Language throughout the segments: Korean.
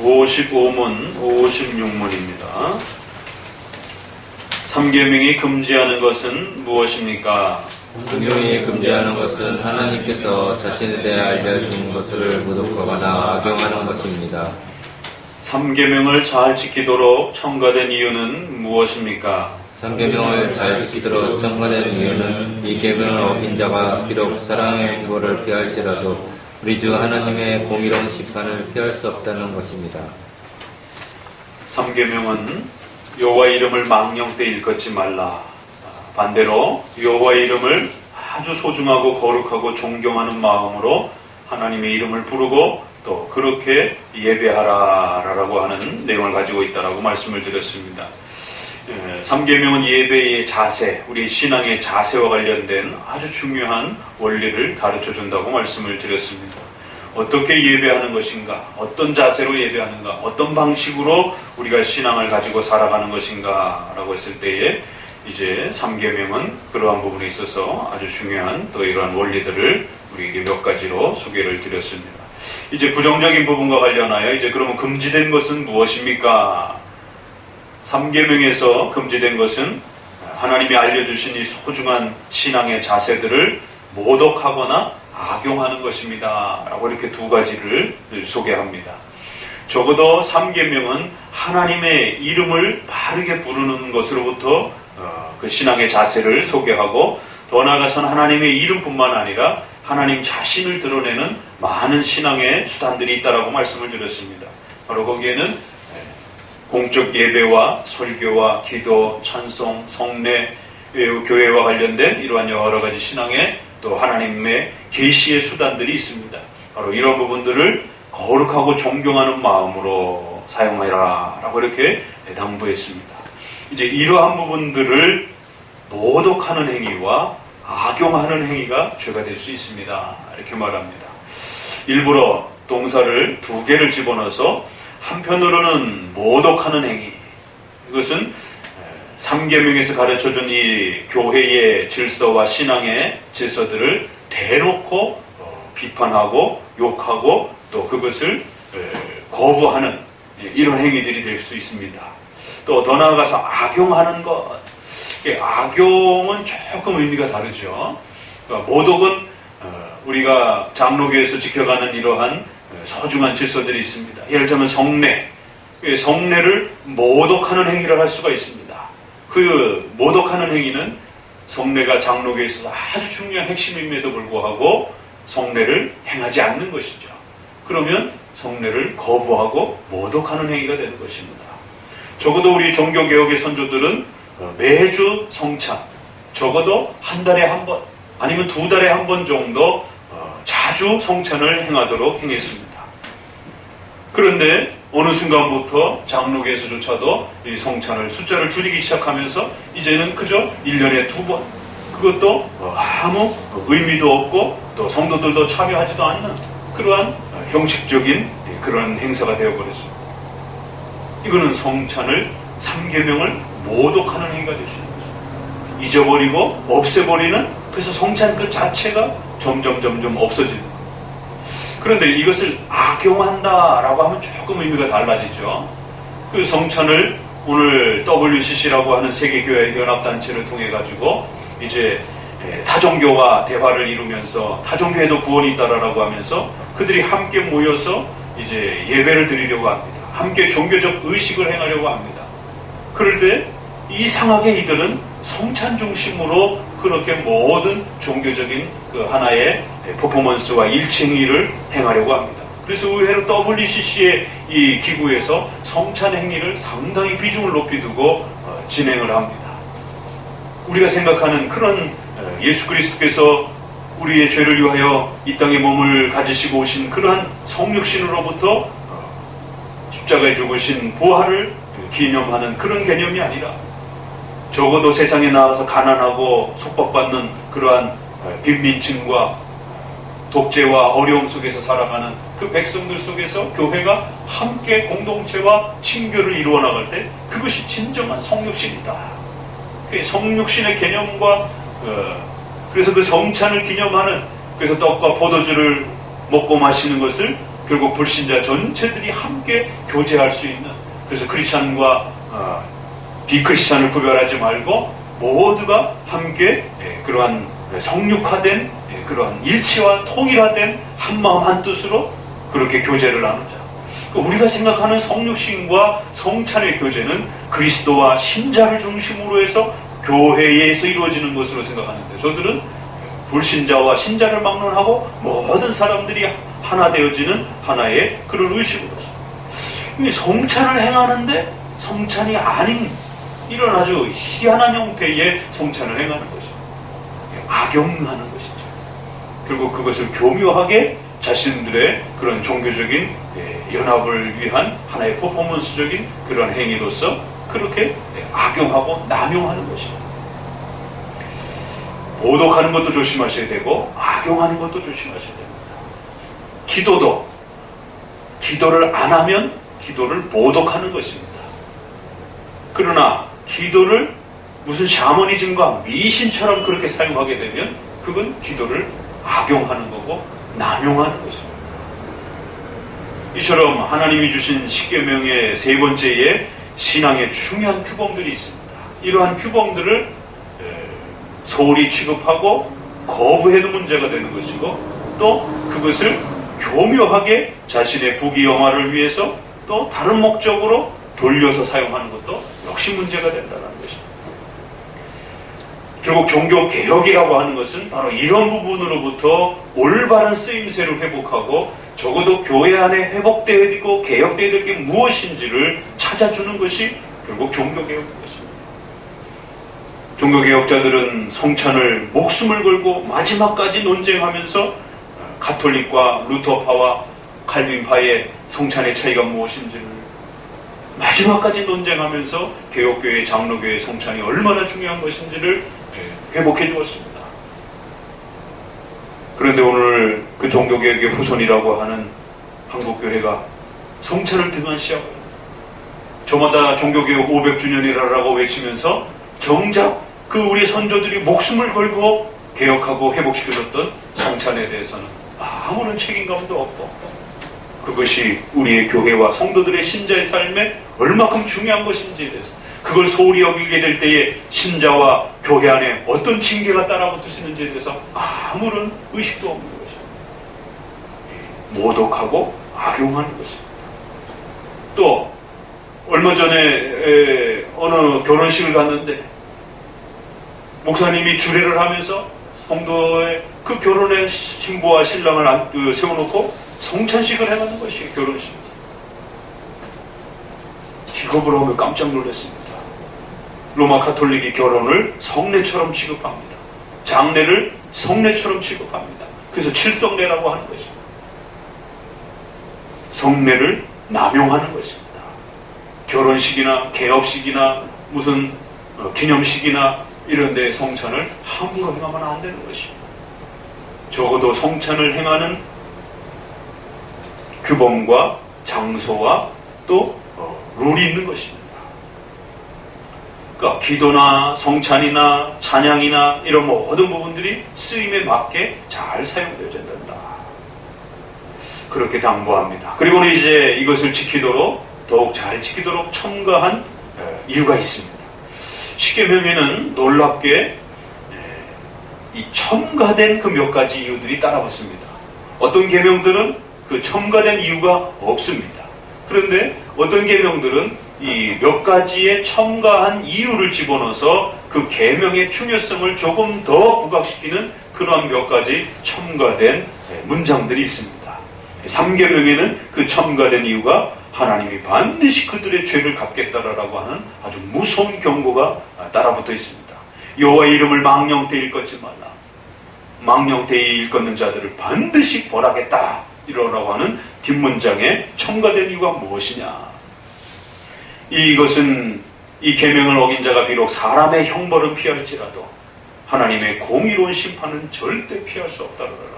55문, 56문입니다. 삼계명이 금지하는 것은 무엇입니까? 삼계명이 금지하는 것은 하나님께서 자신에 대해 알려준 것들을 모독하거나 악용하는 것입니다. 삼계명을 잘 지키도록 첨가된 이유는 무엇입니까? 삼계명을 잘 지키도록 첨가된 이유는 이 계명을 어긴 자가 비록 사랑의 행보를 피할지라도 우리 주 하나님의 공의로운 심판을 피할 수 없다는 것입니다. 삼계명은 여호와의 이름을 망령 때 일컫지 말라. 반대로 여호와의 이름을 아주 소중하고 거룩하고 존경하는 마음으로 하나님의 이름을 부르고 또 그렇게 예배하라라고 하는 내용을 가지고 있다라고 말씀을 드렸습니다. 삼계명은 예배의 자세, 우리 신앙의 자세와 관련된 아주 중요한 원리를 가르쳐 준다고 말씀을 드렸습니다. 어떻게 예배하는 것인가, 어떤 자세로 예배하는가, 어떤 방식으로 우리가 신앙을 가지고 살아가는 것인가 라고 했을 때에 이제 삼계명은 그러한 부분에 있어서 아주 중요한 또 이러한 원리들을 우리에게 몇 가지로 소개를 드렸습니다. 이제 부정적인 부분과 관련하여 이제 그러면 금지된 것은 무엇입니까? 삼계명에서 금지된 것은 하나님이 알려주신 이 소중한 신앙의 자세들을 모독하거나 악용하는 것입니다 라고 이렇게 두 가지를 소개합니다. 적어도 삼계명은 하나님의 이름을 바르게 부르는 것으로부터 그 신앙의 자세를 소개하고 더 나아가서는 하나님의 이름뿐만 아니라 하나님 자신을 드러내는 많은 신앙의 수단들이 있다라고 말씀을 드렸습니다. 바로 거기에는 공적 예배와 설교와 기도, 찬송, 성례, 교회와 관련된 이러한 여러 가지 신앙의 또 하나님의 계시의 수단들이 있습니다. 바로 이런 부분들을 거룩하고 존경하는 마음으로 사용하라 라고 이렇게 당부했습니다. 이제 이러한 부분들을 모독하는 행위와 악용하는 행위가 죄가 될 수 있습니다. 이렇게 말합니다. 일부러 동사를 두 개를 집어넣어서 한편으로는 모독하는 행위, 이것은 삼계명에서 가르쳐준 이 교회의 질서와 신앙의 질서들을 대놓고 비판하고 욕하고 또 그것을 거부하는 이런 행위들이 될 수 있습니다. 또 더 나아가서 악용하는 것, 악용은 조금 의미가 다르죠. 모독은 우리가 장로교에서 지켜가는 이러한 소중한 질서들이 있습니다. 예를 들면 성례, 성례를 모독하는 행위를 할 수가 있습니다. 그 모독하는 행위는 성례가 장로교에 있어서 아주 중요한 핵심임에도 불구하고 성례를 행하지 않는 것이죠. 그러면 성례를 거부하고 모독하는 행위가 되는 것입니다. 적어도 우리 종교개혁의 선조들은 매주 성찬, 적어도 한 달에 한 번 아니면 두 달에 한 번 정도 자주 성찬을 행하도록 행했습니다. 그런데 어느 순간부터 장로교에서조차도 이 성찬을 숫자를 줄이기 시작하면서 이제는 그저 1년에 2번, 그것도 아무 의미도 없고 또 성도들도 참여하지도 않는 그러한 형식적인 그런 행사가 되어버렸습니다. 이거는 성찬을, 삼계명을 모독하는 행위가 될 수 있는 것입니다. 잊어버리고 없애버리는, 그래서 성찬 그 자체가 점점 없어지는. 그런데 이것을 악용한다라고 하면 조금 의미가 달라지죠. 그 성찬을 오늘 WCC라고 하는 세계교회 연합단체를 통해 가지고 이제 타종교와 대화를 이루면서 타종교에도 구원이 있다라고 하면서 그들이 함께 모여서 이제 예배를 드리려고 합니다. 함께 종교적 의식을 행하려고 합니다. 그럴 때 이상하게 이들은 성찬 중심으로 그렇게 모든 종교적인 그 하나의 퍼포먼스와 일체행위를 행하려고 합니다. 그래서 의외로 WCC의 이 기구에서 성찬 행위를 상당히 비중을 높이 두고 진행을 합니다. 우리가 생각하는 그런 예수 그리스도께서 우리의 죄를 위하여 이 땅에 몸을 가지시고 오신 그러한 성육신으로부터 십자가에 죽으신 부활을 기념하는 그런 개념이 아니라 적어도 세상에 나와서 가난하고 속박받는 그러한 빈민층과 독재와 어려움 속에서 살아가는 그 백성들 속에서 교회가 함께 공동체와 친교를 이루어 나갈 때 그것이 진정한 성육신이다. 그 성육신의 개념과 그래서 그 성찬을 기념하는, 그래서 떡과 포도주를 먹고 마시는 것을 결국 불신자 전체들이 함께 교제할 수 있는, 그래서 크리스찬과 비크리스찬을 구별하지 말고 모두가 함께 그러한 성육화된 그러한 일치와 통일화된 한마음 한뜻으로 그렇게 교제를 나누자. 우리가 생각하는 성육신과 성찬의 교제는 그리스도와 신자를 중심으로 해서 교회에서 이루어지는 것으로 생각하는데, 저들은 불신자와 신자를 막론하고 모든 사람들이 하나 되어지는 하나의 그런 의식으로서 이 성찬을 행하는데 성찬이 아닌 이런 아주 희한한 형태의 성찬을 행하는 것이죠. 악용하는 것이죠. 결국 그것을 교묘하게 자신들의 그런 종교적인 연합을 위한 하나의 퍼포먼스적인 그런 행위로서 그렇게 악용하고 남용하는 것이죠. 모독하는 것도 조심하셔야 되고 악용하는 것도 조심하셔야 됩니다. 기도도 기도를 안 하면 기도를 모독하는 것입니다. 그러나 기도를 무슨 샤머니즘과 미신처럼 그렇게 사용하게 되면 그건 기도를 악용하는 거고 남용하는 것입니다. 이처럼 하나님이 주신 십계명의 세 번째에 신앙의 중요한 규범들이 있습니다. 이러한 규범들을 소홀히 취급하고 거부해도 문제가 되는 것이고, 또 그것을 교묘하게 자신의 부귀영화를 위해서 또 다른 목적으로 돌려서 사용하는 것도 역시 문제가 된다는 것입니다. 결국 종교개혁이라고 하는 것은 바로 이런 부분으로부터 올바른 쓰임새를 회복하고 적어도 교회 안에 회복되어야 되고 개혁되어야 될 게 무엇인지를 찾아주는 것이 결국 종교개혁인 것입니다. 종교개혁자들은 성찬을 목숨을 걸고 마지막까지 논쟁하면서 가톨릭과 루터파와 칼빈파의 성찬의 차이가 무엇인지를 마지막까지 논쟁하면서 개혁교회, 장로교회 성찬이 얼마나 중요한 것인지를 회복해 주었습니다. 그런데 오늘 그 종교개혁의 후손이라고 하는 한국교회가 성찬을 등한시하고 저마다 종교개혁 500주년이라고 외치면서 정작 그 우리 선조들이 목숨을 걸고 개혁하고 회복시켜줬던 성찬에 대해서는 아무런 책임감도 없고, 그것이 우리의 교회와 성도들의 신자의 삶에 얼마큼 중요한 것인지에 대해서, 그걸 소홀히 여기게 될 때에 신자와 교회 안에 어떤 징계가 따라붙을 수 있는지에 대해서 아무런 의식도 없는 것입니다. 모독하고 악용하는 것입니다. 또 얼마 전에 어느 결혼식을 갔는데 목사님이 주례를 하면서 성도의 그 결혼의 신부와 신랑을 세워놓고 성찬식을 해가는 것이 결혼식입니다. 직업을 하며 깜짝 놀랐습니다. 로마 가톨릭이 결혼을 성례처럼 취급합니다. 장례를 성례처럼 취급합니다. 그래서 칠성례라고 하는 것입니다. 성례를 남용하는 것입니다. 결혼식이나 개업식이나 무슨 기념식이나 이런 데 성찬을 함부로 행하면 안 되는 것입니다. 적어도 성찬을 행하는 규범과 장소와 또 룰이 있는 것입니다. 그러니까 기도나 성찬이나 찬양이나 이런 모든 부분들이 쓰임에 맞게 잘 사용되어야 된다. 그렇게 당부합니다. 그리고는 이제 이것을 지키도록, 더욱 잘 지키도록 첨가한 이유가 있습니다. 십계명에는 놀랍게 이 첨가된 그 몇 가지 이유들이 따라붙습니다. 어떤 계명들은 그 첨가된 이유가 없습니다. 그런데 어떤 계명들은 이 몇 가지의 첨가한 이유를 집어넣어서 그 계명의 중요성을 조금 더 부각시키는 그러한 몇 가지 첨가된 문장들이 있습니다. 3계명에는 그 첨가된 이유가 하나님이 반드시 그들의 죄를 갚겠다라고 하는 아주 무서운 경고가 따라붙어 있습니다. 여호와의 이름을 망령되이 일컫지 말라. 망령되이 일컫는 자들을 반드시 벌하겠다. 이러라고 하는 뒷문장에 첨가된 이유가 무엇이냐? 이것은 이 계명을 어긴 자가 비록 사람의 형벌은 피할지라도 하나님의 공의로운 심판은 절대 피할 수 없다라고 합니다.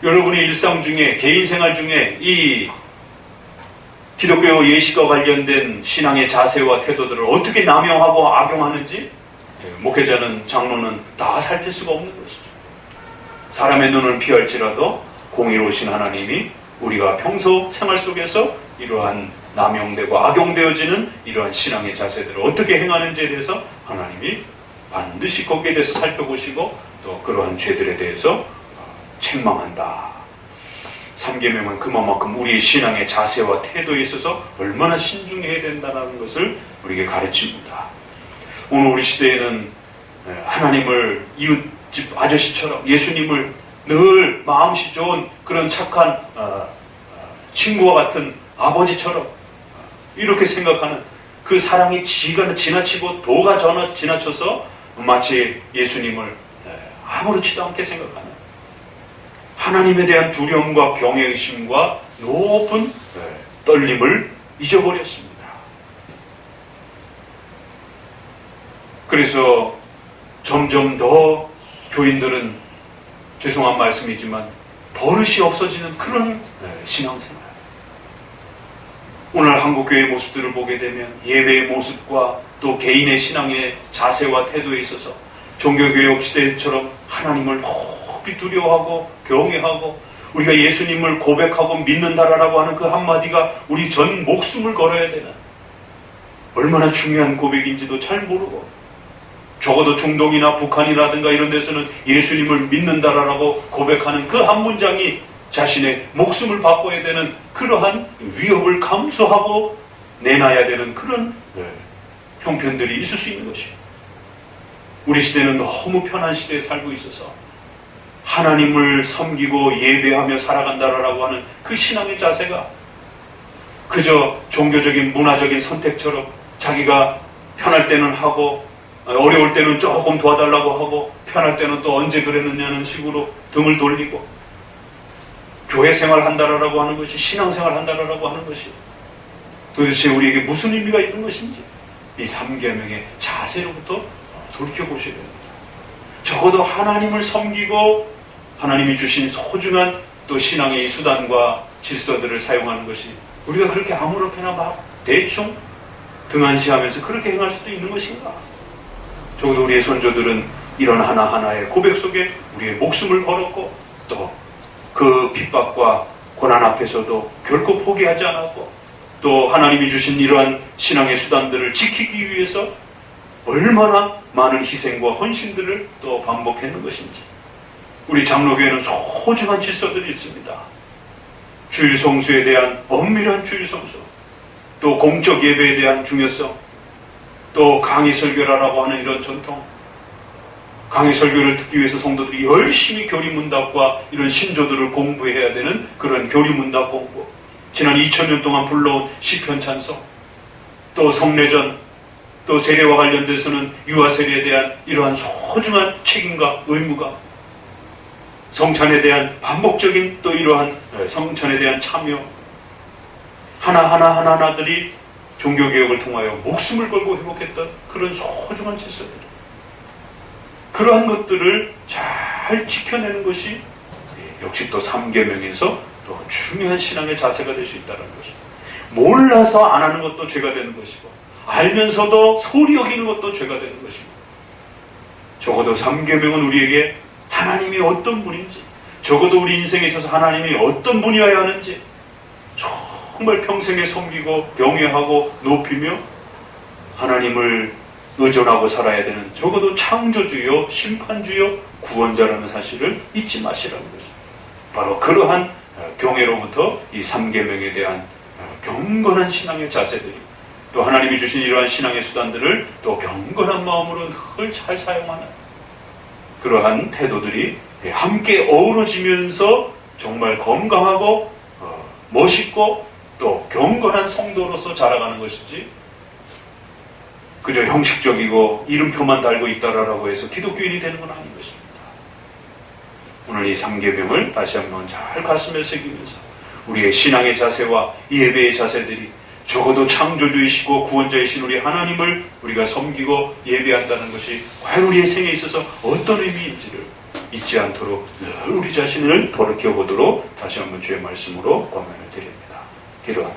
여러분의 일상 중에, 개인 생활 중에 이 기독교 예식과 관련된 신앙의 자세와 태도들을 어떻게 남용하고 악용하는지 목회자는, 장로는 다 살필 수가 없는 것이죠. 사람의 눈을 피할지라도 공의로우신 하나님이 우리가 평소 생활 속에서 이러한 남용되고 악용되어지는 이러한 신앙의 자세들을 어떻게 행하는지에 대해서 하나님이 반드시 거기에 대해서 살펴보시고 또 그러한 죄들에 대해서 책망한다. 3계명은 그만큼 우리의 신앙의 자세와 태도에 있어서 얼마나 신중해야 된다는 것을 우리에게 가르칩니다. 오늘 우리 시대에는 하나님을 이웃집 아저씨처럼 예수님을 늘 마음씨 좋은 그런 착한 친구와 같은 아버지처럼 이렇게 생각하는 그 사랑이 지나치고 도가 지나쳐서 마치 예수님을 아무렇지도 않게 생각하는 하나님에 대한 두려움과 경외의심과 높은 떨림을 잊어버렸습니다. 그래서 점점 더 교인들은 죄송한 말씀이지만 버릇이 없어지는 그런 신앙생활. 오늘 한국교회의 모습들을 보게 되면 예배의 모습과 또 개인의 신앙의 자세와 태도에 있어서 종교개혁 시대처럼 하나님을 높이 두려워하고 경외하고 우리가 예수님을 고백하고 믿는다라고 하는 그 한마디가 우리 전 목숨을 걸어야 되는 얼마나 중요한 고백인지도 잘 모르고 적어도 중동이나 북한이라든가 이런 데서는 예수님을 믿는다라고 고백하는 그 한 문장이 자신의 목숨을 바꿔야 되는 그러한 위협을 감수하고 내놔야 되는 그런 형편들이 있을 수 있는 것이에요. 우리 시대는 너무 편한 시대에 살고 있어서 하나님을 섬기고 예배하며 살아간다라고 하는 그 신앙의 자세가 그저 종교적인 문화적인 선택처럼 자기가 편할 때는 하고 어려울 때는 조금 도와달라고 하고 편할 때는 또 언제 그랬느냐는 식으로 등을 돌리고 교회 생활 한다라고 하는 것이 신앙생활 한다라고 하는 것이 도대체 우리에게 무슨 의미가 있는 것인지 이 3계명의 자세로부터 돌이켜보셔야 됩니다. 적어도 하나님을 섬기고 하나님이 주신 소중한 또 신앙의 이 수단과 질서들을 사용하는 것이 우리가 그렇게 아무렇게나 막 대충 등한시하면서 그렇게 행할 수도 있는 것인가? 적어도 우리의 선조들은 이런 하나하나의 고백 속에 우리의 목숨을 걸었고 또 그 핍박과 고난 앞에서도 결코 포기하지 않았고 또 하나님이 주신 이러한 신앙의 수단들을 지키기 위해서 얼마나 많은 희생과 헌신들을 또 반복했는 것인지 우리 장로교회는 소중한 질서들이 있습니다. 주일 성수에 대한 엄밀한 주일 성수 또 공적 예배에 대한 중요성 또 강의 설교라고 하는 이런 전통 강의 설교를 듣기 위해서 성도들이 열심히 교리문답과 이런 신조들을 공부해야 되는 그런 교리문답 공부 지난 2000년 동안 불러온 시편 찬송 또 성례전 또 세례와 관련돼서는 유아 세례에 대한 이러한 소중한 책임과 의무가 성찬에 대한 반복적인 또 이러한 성찬에 대한 참여 하나하나들이 종교개혁을 통하여 목숨을 걸고 회복했던 그런 소중한 질서들 그러한 것들을 잘 지켜내는 것이 역시 또 3계명에서 또 중요한 신앙의 자세가 될 수 있다는 것입니다. 몰라서 안 하는 것도 죄가 되는 것이고 알면서도 소리 여기는 것도 죄가 되는 것이고 적어도 3계명은 우리에게 하나님이 어떤 분인지 적어도 우리 인생에 있어서 하나님이 어떤 분이어야 하는지 정말 평생에 섬기고 경외하고 높이며 하나님을 의존하고 살아야 되는 적어도 창조주요 심판주요 구원자라는 사실을 잊지 마시라는 것입니다. 바로 그러한 경외로부터 이 3계명에 대한 경건한 신앙의 자세들이 또 하나님이 주신 이러한 신앙의 수단들을 또 경건한 마음으로 늘 잘 사용하는 그러한 태도들이 함께 어우러지면서 정말 건강하고 멋있고 또 경건한 성도로서 자라가는 것이지 그저 형식적이고 이름표만 달고 있다라고 해서 기독교인이 되는 건 아닌 것입니다. 오늘 이 3계명을 다시 한번 잘 가슴에 새기면서 우리의 신앙의 자세와 예배의 자세들이 적어도 창조주이시고 구원자이신 우리 하나님을 우리가 섬기고 예배한다는 것이 과연 우리의 생에 있어서 어떤 의미인지를 잊지 않도록 늘 우리 자신을 돌이켜보도록 다시 한번 주의 말씀으로 권면을 드립니다. 기도합니다.